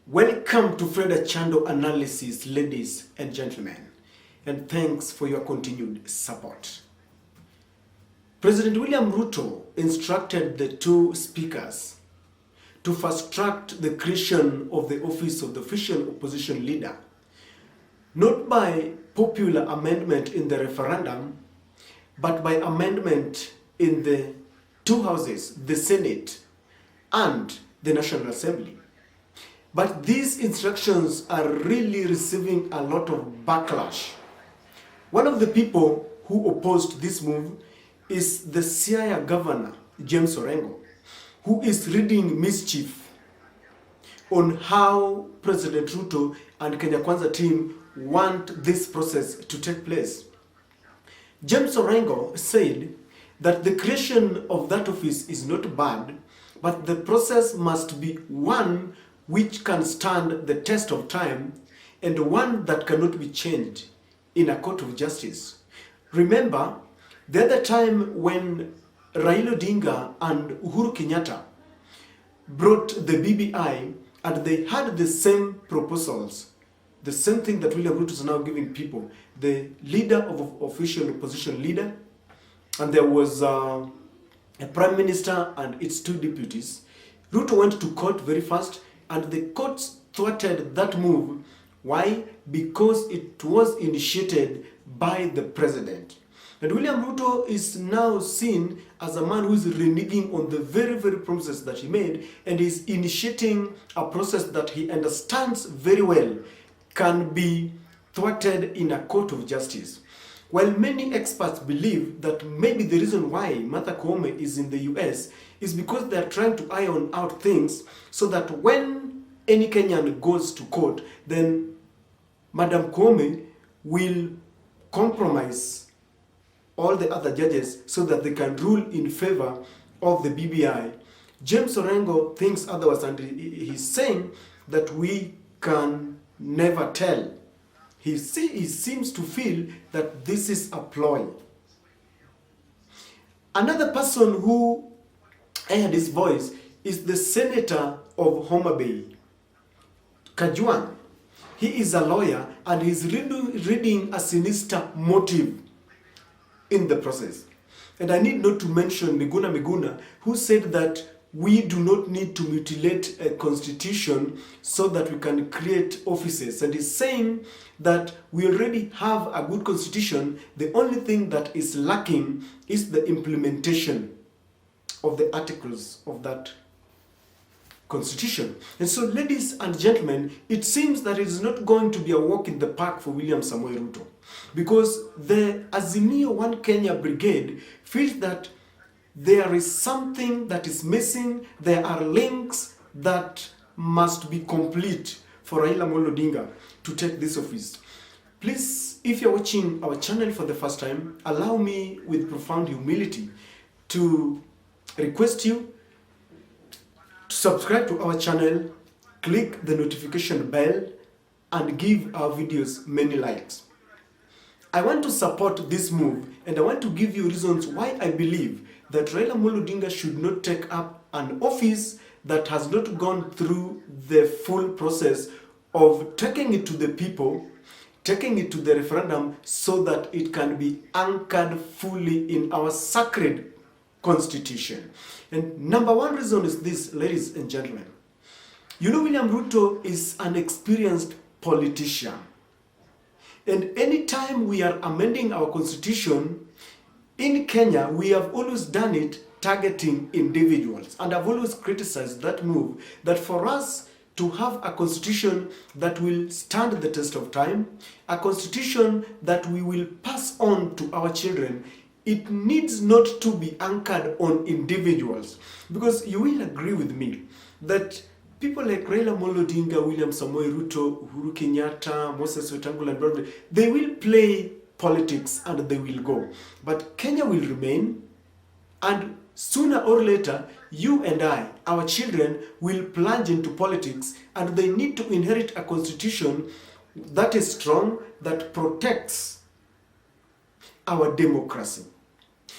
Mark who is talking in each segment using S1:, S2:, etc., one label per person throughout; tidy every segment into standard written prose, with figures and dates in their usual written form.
S1: Welcome to Freda Chando Analysis, ladies and gentlemen, and thanks for your continued support. President William Ruto instructed the two speakers to fast-track the creation of the office of the official opposition leader, not by popular amendment in the referendum, but by amendment in the two houses, the Senate and the National Assembly. But these instructions are really receiving a lot of backlash. One of the people who opposed this move is the Siaya governor, James Orengo, who is reading mischief on how President Ruto and Kenya Kwanza team want this process to take place. James Orengo said that the creation of that office is not bad, but the process must be one which can stand the test of time and one that cannot be changed in a court of justice. Remember, the other time when Raila'S and Uhuru Kenyatta brought the BBI and they had the same proposals, the same thing that William Ruto is now giving people, the leader of official opposition leader, and there was a prime minister and its two deputies. Ruto went to court very fast, and the courts thwarted that move. Why? Because it was initiated by the president. And William Ruto is now seen as a man who is reneging on the very promises that he made, and is initiating a process that he understands very well can be thwarted in a court of justice. While many experts believe that maybe the reason why Martha Koome is in the US is because they are trying to iron out things so that when any Kenyan goes to court, then Madam Koome will compromise all the other judges so that they can rule in favor of the BBI. James Orengo thinks otherwise, and he's saying that we can never tell. He seems to feel that this is a ploy. Another person who heard his voice is the senator of Homa Bay, Kajwang. He is a lawyer and he's reading a sinister motive in the process. And I need not to mention Miguna, who said that we do not need to mutilate a constitution so that we can create offices. And he's saying that we already have a good constitution. The only thing that is lacking is the implementation of the articles of that constitution. And so, ladies and gentlemen, it seems that it is not going to be a walk in the park for William Samoei Ruto, because the Azimio One Kenya Brigade feels that there is something that is missing. There are links that must be complete for Raila Amolo Odinga to take this office. Please, if you're watching our channel for the first time, allow me with profound humility to request you to subscribe to our channel, click the notification bell, and give our videos many likes. I want to support this move, and I want to give you reasons why I believe that Raila Amolo Odinga should not take up an office that has not gone through the full process of taking it to the people, taking it to the referendum, so that it can be anchored fully in our sacred constitution. And number one reason is this, ladies and gentlemen. You know, William Ruto is an experienced politician. And anytime we are amending our constitution, in Kenya, we have always done it targeting individuals. And I've always criticized that move, that for us to have a constitution that will stand the test of time, a constitution that we will pass on to our children, it needs not to be anchored on individuals. Because you will agree with me that people like Raila Amolo Odinga, William Samoei Ruto, Uhuru Kenyatta, Moses Wetangula, and Broadway, they will play politics and they will go. But Kenya will remain, and sooner or later, you and I, our children, will plunge into politics, and they need to inherit a constitution that is strong, that protects our democracy.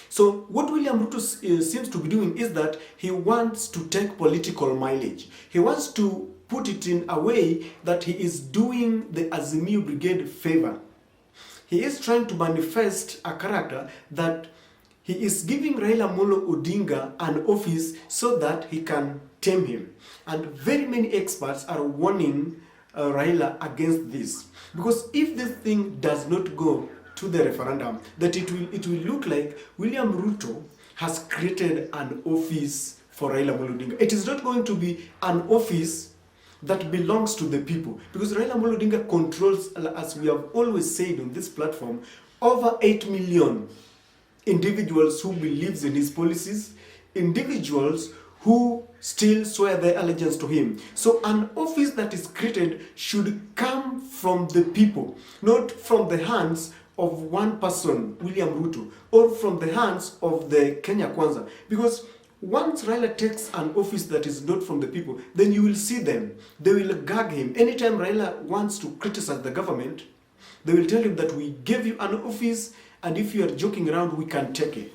S1: So what William Ruto seems to be doing is that he wants to take political mileage. He wants to put it in a way that he is doing the Azimio Brigade a favor. He is trying to manifest a character that he is giving Raila Amolo Odinga an office so that he can tame him. And very many experts are warning Raila against this. Because if this thing does not go to the referendum, that it will look like William Ruto has created an office for Raila Amolo Odinga. It is not going to be an office that belongs to the people. Because Raila Amolo Odinga controls, as we have always said on this platform, over 8 million individuals who believes in his policies, individuals who still swear their allegiance to him. So an office that is created should come from the people, not from the hands of one person, William Ruto, or from the hands of the Kenya Kwanza. Because once Raila takes an office that is not from the people, then you will see them. They will gag him. Anytime Raila wants to criticize the government, they will tell him that we gave you an office, and if you are joking around, we can take it.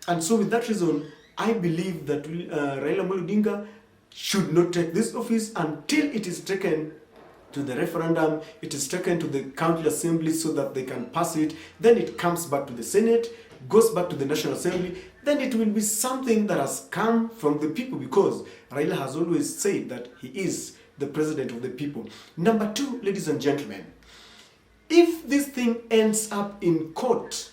S1: And so with that reason, I believe that Raila Amolo Odinga should not take this office until it is taken to the referendum, it is taken to the county assembly so that they can pass it, then it comes back to the Senate, goes back to the National Assembly, then it will be something that has come from the people, because Raila has always said that he is the president of the people. Number two, ladies and gentlemen, if this thing ends up in court,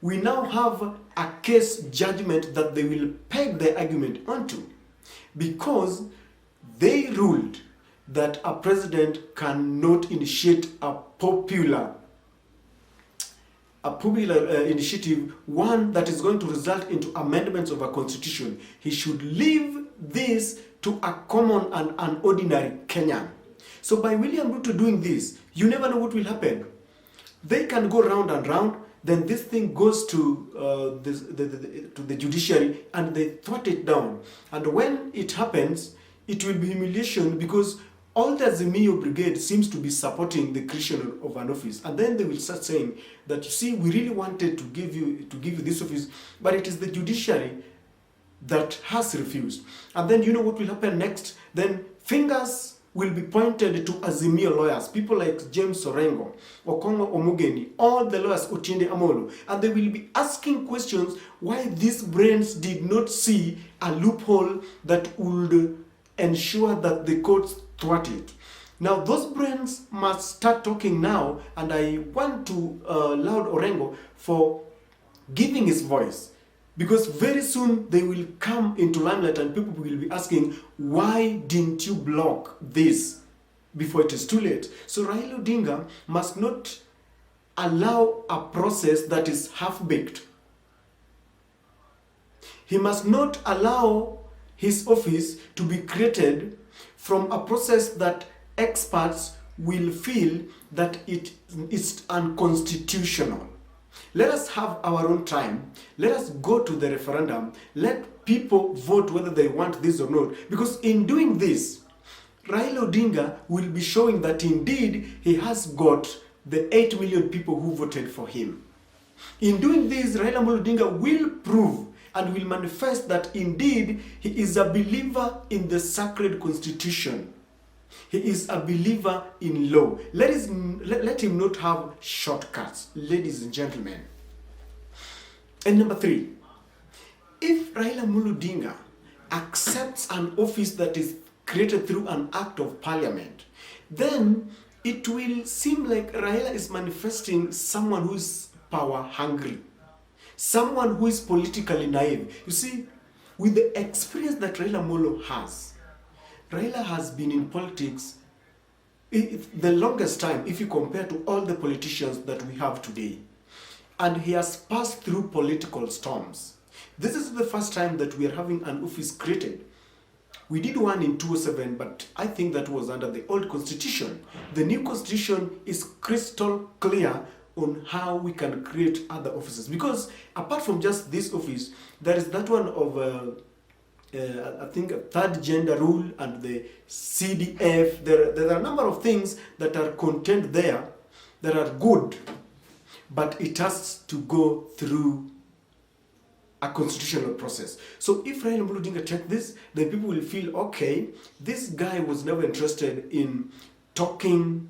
S1: we now have a case judgment that they will peg their argument onto, because they ruled that a president cannot initiate a popular initiative, one that is going to result into amendments of a constitution. He should leave this to a common and an ordinary Kenyan. So by William Ruto doing this, you never know what will happen. They can go round and round, then this thing goes to the judiciary and they thwart it down. And when it happens, it will be humiliation, because all the Azimio Brigade seems to be supporting the creation of an office. And then they will start saying that, you see, we really wanted to give you this office, but it is the judiciary that has refused. And then you know what will happen next? Then fingers will be pointed to Azimio lawyers, people like James Orengo, Okongo Omugeni, all the lawyers, Otiende Amolo, and they will be asking questions why these brains did not see a loophole that would ensure that the courts thwart it. Now those brains must start talking now, and I want to laud Orengo for giving his voice, because very soon they will come into limelight and people will be asking, why didn't you block this before it is too late? So Raila Odinga must not allow a process that is half-baked. He must not allow his office to be created from a process that experts will feel that it is unconstitutional. Let us have our own time. Let us go to the referendum. Let people vote whether they want this or not. Because in doing this, Raila Odinga will be showing that indeed he has got the 8 million people who voted for him. In doing this, Raila Amolo Odinga will prove and will manifest that indeed he is a believer in the sacred constitution. He is a believer in law. Let him not have shortcuts, ladies and gentlemen. And number three, if Raila Amolo Odinga accepts an office that is created through an act of parliament, then it will seem like Raila is manifesting someone who is power hungry, someone who is politically naive. You see, with the experience that Raila Amolo has, Raila has been in politics the longest time if you compare to all the politicians that we have today. And he has passed through political storms. This is the first time that we are having an office created. We did one in 2007, but I think that was under the old constitution. The new constitution is crystal clear on how we can create other offices. Because apart from just this office, there is that one of I think a third gender rule and the CDF. There are a number of things that are contained there that are good, but it has to go through a constitutional process. So if Raila Amolo Odinga take this, then people will feel, okay, this guy was never interested in talking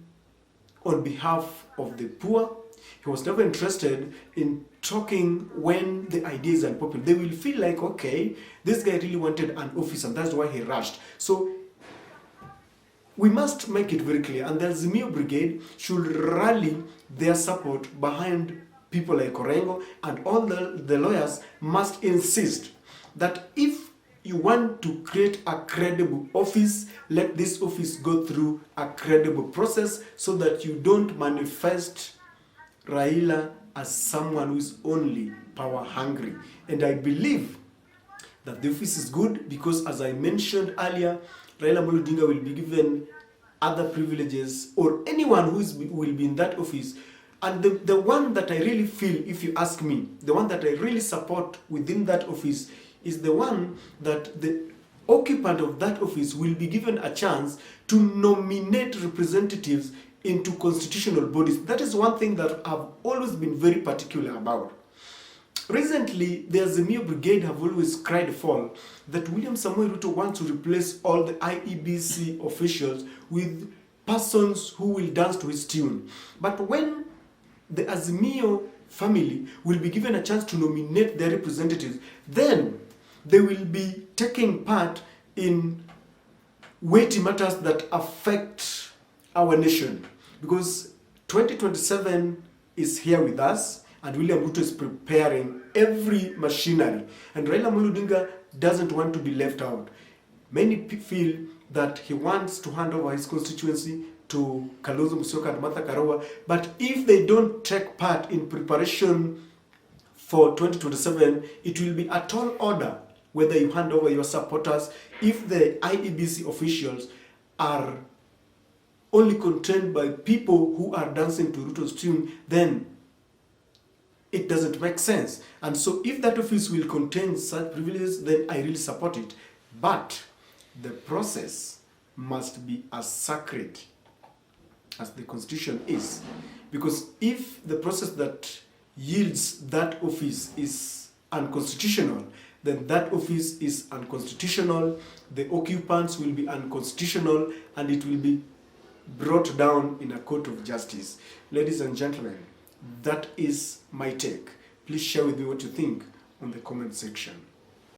S1: on behalf of the poor. He was never interested in talking when the idea is unpopular. They will feel like, okay, this guy really wanted an office and that's why he rushed. So we must make it very clear, and the Azimio Brigade should rally their support behind people like Orengo, and all the lawyers must insist that if you want to create a credible office, let this office go through a credible process so that you don't manifest Raila as someone who is only power hungry. And I believe that the office is good because, as I mentioned earlier, Raila Amolo Odinga will be given other privileges, or anyone who will be in that office. And the one that I really feel, if you ask me, the one that I really support within that office is the one that the occupant of that office will be given a chance to nominate representatives into constitutional bodies. That is one thing that I've always been very particular about. Recently, the Azimio Brigade have always cried foul that William Samoei Ruto wants to replace all the IEBC officials with persons who will dance to his tune. But when the Azimio family will be given a chance to nominate their representatives, then they will be taking part in weighty matters that affect our nation. Because 2027 is here with us, and William Ruto is preparing every machinery. And Raila Amolo Odinga doesn't want to be left out. Many feel that he wants to hand over his constituency to Kalonzo Musyoka and Martha Karua. But if they don't take part in preparation for 2027, it will be a tall order whether you hand over your supporters. If the IEBC officials are only contained by people who are dancing to Ruto's tune, then it doesn't make sense. And so if that office will contain such privileges, then I really support it. But the process must be as sacred as the Constitution is. Because if the process that yields that office is unconstitutional, then that office is unconstitutional, the occupants will be unconstitutional, and it will be brought down in a court of justice. Ladies and gentlemen, that is my take. Please share with me what you think on the comment section.